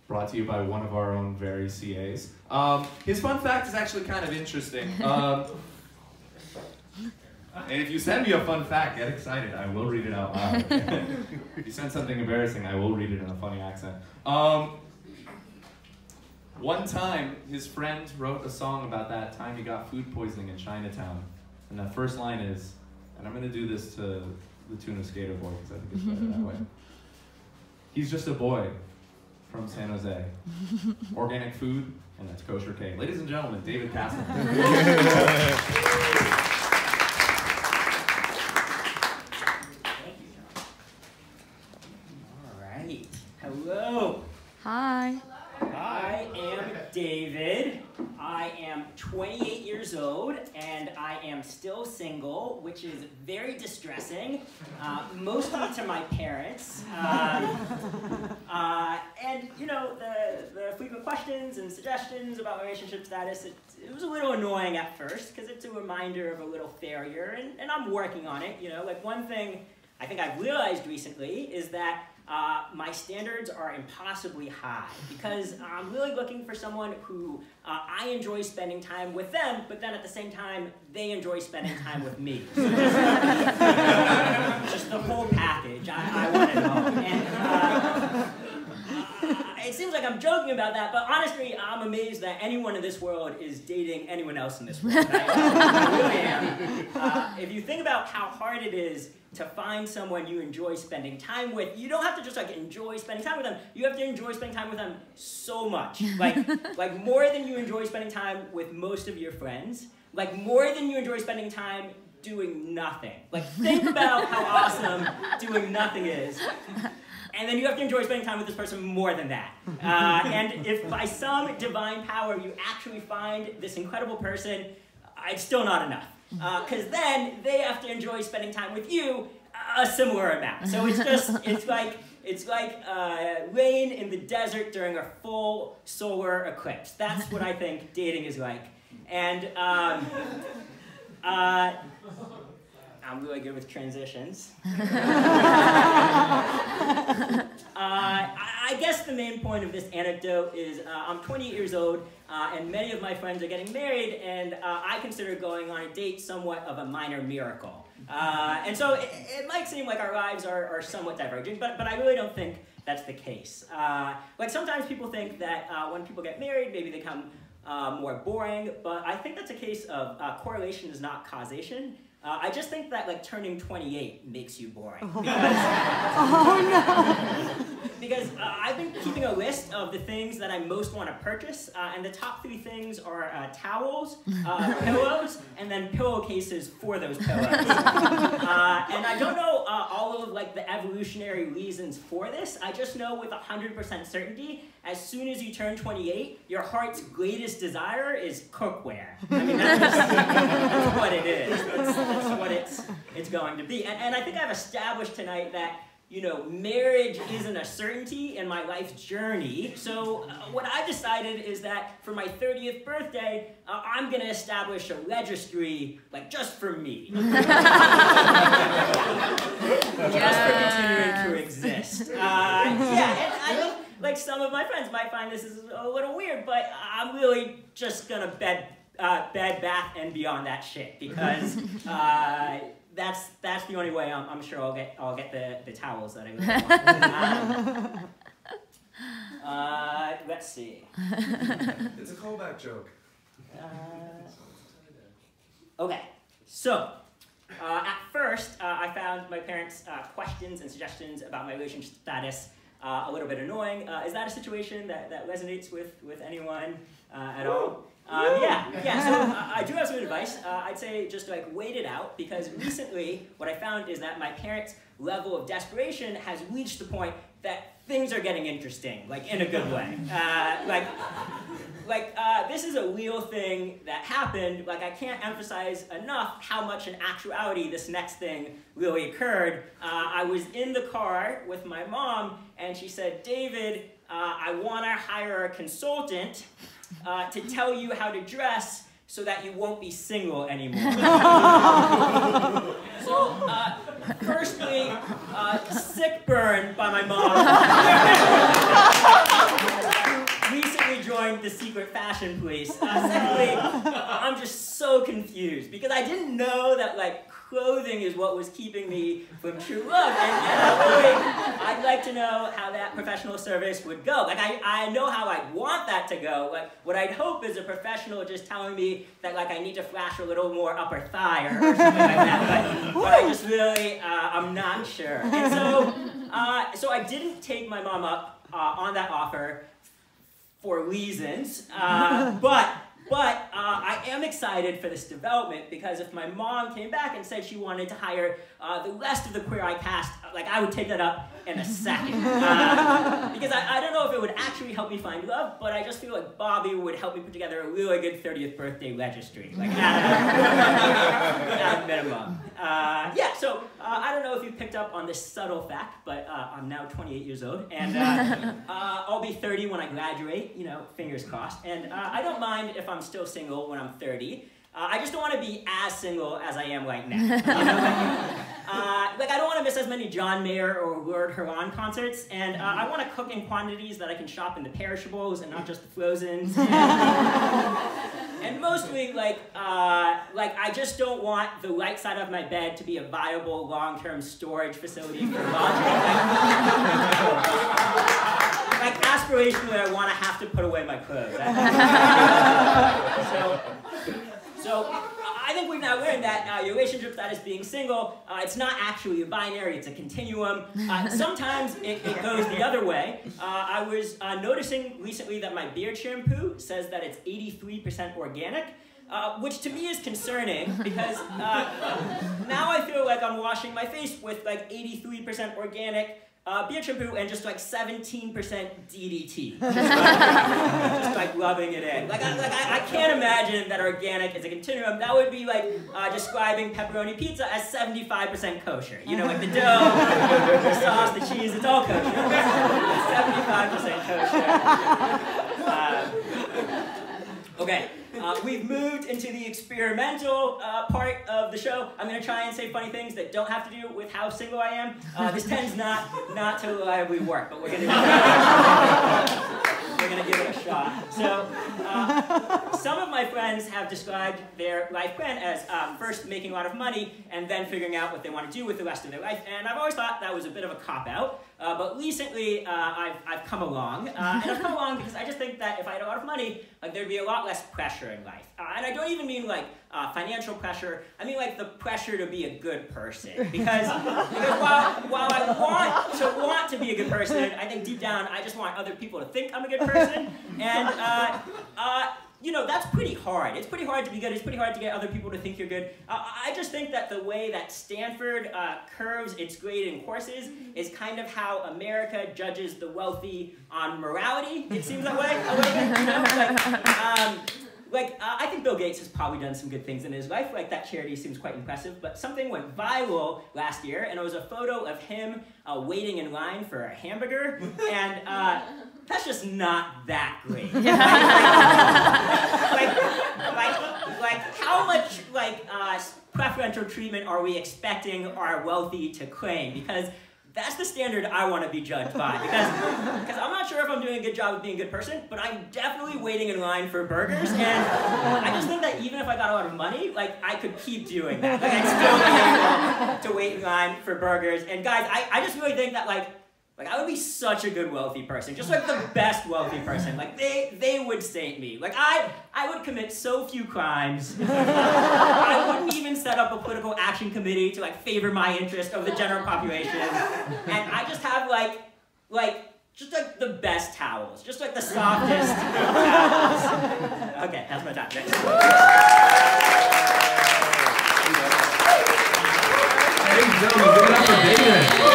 Brought to you by one of our own very CAs. His fun fact is actually kind of interesting. And if you send me a fun fact, get excited. I will read it out loud. If you send something embarrassing, I will read it in a funny accent. One time, his friend wrote a song about that time he got food poisoning in Chinatown. And the first line is, and I'm going to do this to the tune of Skater Boy, because I think it's better that way. He's just a boy from San Jose. Organic food, and that's kosher K. Ladies and gentlemen, David Castle. Hello. Hi. I am David. I am 28 years old, and I am still single, which is very distressing, mostly to my parents. And, you know, the frequent questions and suggestions about my relationship status, it was a little annoying at first, because it's a reminder of a little failure, and I'm working on it, you know. Like, one thing I think I've realized recently is that my standards are impossibly high, because I'm really looking for someone who I enjoy spending time with them, but then at the same time, they enjoy spending time with me. So just the whole package, I want it all. And it seems like I'm joking about that, but honestly, I'm amazed that anyone in this world is dating anyone else in this world. I really am. If you think about how hard it is to find someone you enjoy spending time with, you don't have to just like enjoy spending time with them. You have to enjoy spending time with them so much. Like more than you enjoy spending time with most of your friends. Like more than you enjoy spending time doing nothing. Like think about how awesome doing nothing is. And then you have to enjoy spending time with this person more than that. And if by some divine power you actually find this incredible person, it's still not enough. Because then they have to enjoy spending time with you a similar amount. So it's like rain in the desert during a full solar eclipse. That's what I think dating is like. And I'm really good with transitions. I guess the main point of this anecdote is I'm 28 years old, and many of my friends are getting married, and I consider going on a date somewhat of a minor miracle. And so it might seem like our lives are somewhat divergent, but I really don't think that's the case. Like sometimes people think that when people get married, maybe they become more boring, but I think that's a case of correlation is not causation. I just think that like turning 28 makes you boring. Because I've been keeping a list of the things that I most want to purchase, and the top 3 things are towels, pillows, and then pillowcases for those pillows. And I don't know all of like the evolutionary reasons for this. I just know with 100% certainty, as soon as you turn 28, your heart's greatest desire is cookware. I mean, that's what it is. That's what it's going to be. And I think I've established tonight that, you know, marriage isn't a certainty in my life's journey. So what I decided is that for my 30th birthday, I'm going to establish a registry, like, just for me. Just for continuing to exist. Yeah, and I think, like, some of my friends might find this is a little weird, but I'm really just going to Bed Bath and Beyond that shit, because that's the only way I'm sure I'll get the towels that I really want. Let's see. It's a callback joke. Okay, so at first I found my parents' questions and suggestions about my relationship status a little bit annoying. Is that a situation that resonates with anyone at all? Yeah, so I do have some advice. I'd say just like wait it out, because recently what I found is that my parents' level of desperation has reached the point that things are getting interesting, like in a good way. This is a real thing that happened. Like I can't emphasize enough how much in actuality this next thing really occurred. I was in the car with my mom, and she said, "David, I want to hire a consultant to tell you how to dress so that you won't be single anymore." So, firstly, sick burn by my mom. the secret fashion police. Secondly, I'm just so confused because I didn't know that like clothing is what was keeping me from true love, and I'd like to know how that professional service would go. Like I know how I'd want that to go. Like what I'd hope is a professional just telling me that like I need to flash a little more upper thigh or something like that. But I just really I'm not sure. And so I didn't take my mom up on that offer for reasons, but I am excited for this development because if my mom came back and said she wanted to hire the rest of the Queer Eye cast, like I would take that up in a second. Because I don't know if it would actually help me find love, but I just feel like Bobby would help me put together a really good 30th birthday registry, like at a minimum. Yeah, so I don't know if you picked up on this subtle fact, but I'm now 28 years old, and I'll be 30 when I graduate, you know, fingers crossed. And I don't mind if I'm still single when I'm 30. I just don't want to be as single as I am right now. You know? Like I don't want to miss as many John Mayer or Lord Huron concerts, and I want to cook in quantities that I can shop in the perishables and not just the frozens. And mostly, like I just don't want the right side of my bed to be a viable long-term storage facility for laundry. Like aspirationally, I want to have to put away my clothes. So I think we've now learned that your relationship status being single, it's not actually a binary, it's a continuum. Sometimes it goes the other way. I was noticing recently that my beard shampoo says that it's 83% organic, which to me is concerning because now I feel like I'm washing my face with like 83% organic beard shampoo and just like 17% DDT. Just like rubbing it in. I can't imagine that organic is a continuum. That would be like describing pepperoni pizza as 75% kosher. You know, like the dough, the sauce, the cheese, it's all kosher. 75% kosher. Okay. We've moved into the experimental part of the show. I'm going to try and say funny things that don't have to do with how single I am. This tends not to reliably work, but we're going to give it a shot. So, some of my friends have described their life plan as first making a lot of money and then figuring out what they want to do with the rest of their life. And I've always thought that was a bit of a cop-out. But recently, I've come along. And I've come along because I just think that if I had a lot of money, like there'd be a lot less pressure in life. And I don't even mean like financial pressure. I mean like the pressure to be a good person. Because while I want to be a good person, I think deep down I just want other people to think I'm a good person. And you know, that's pretty hard. It's pretty hard to be good. It's pretty hard to get other people to think you're good. I just think that the way that Stanford curves its grading courses is kind of how America judges the wealthy on morality. It seems that way a little bit, you know? I think Bill Gates has probably done some good things in his life. Like, that charity seems quite impressive. But something went viral last year, and it was a photo of him waiting in line for a hamburger. And that's just not that great. How much preferential treatment are we expecting our wealthy to claim? Because that's the standard I want to be judged by. Because I'm not sure if I'm doing a good job of being a good person, but I'm definitely waiting in line for burgers. And I just think that even if I got a lot of money, like I could keep doing that. Like I'd still be able to wait in line for burgers. And guys, I just really think that like I would be such a good wealthy person, just like the best wealthy person. Like they would save me. Like I would commit so few crimes. I wouldn't even set up a political action committee to like favor my interest over the general population. And I just have just like the best towels, just like the softest towels. Okay, that's my time. Thanks. Ladies and gentlemen, give it up for David.